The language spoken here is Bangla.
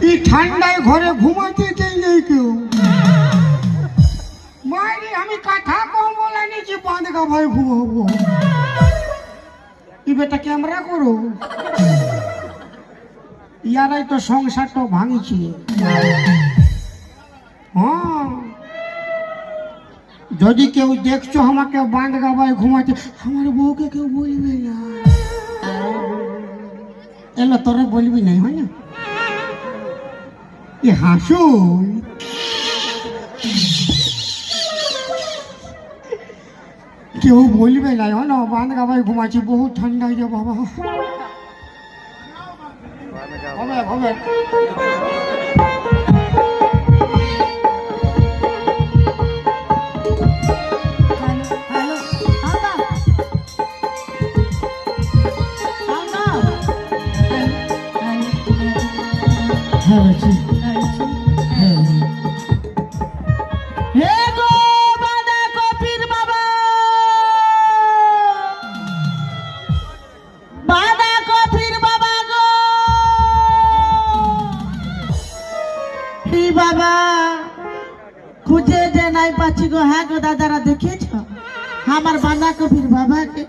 এই ঠান্ডায় ঘরে ঘুমাতে চাই নেই কেউ। মায়েরি আমি কথা কম বলে নিয়েছি, বাঁধ গা ভাই ঘুমাবো। এই বেটা ক্যামেরা করো, ইয়ারাই তো সংসারটা ভাঙিছে। হ্যাঁ, যদি কেউ দেখছো আমাকে বাঁধ গা ভাই ঘুমাতে, আমার বউকে কেউ বলবে না। এলো তোরা বলবি নাই, হয় না? এ হাসো, কেউ বলবে না, হয় না? বাঁধ গা ভাই ঘুমাচ্ছি, বহু ঠান্ডা যে বাবা। হবে হবে বাবা খুঁজে যে নাই পাচ্ছি গো। হ্যাঁ গো দাদারা, দেখেছ আমার বাঁধাকপির বাবাকে?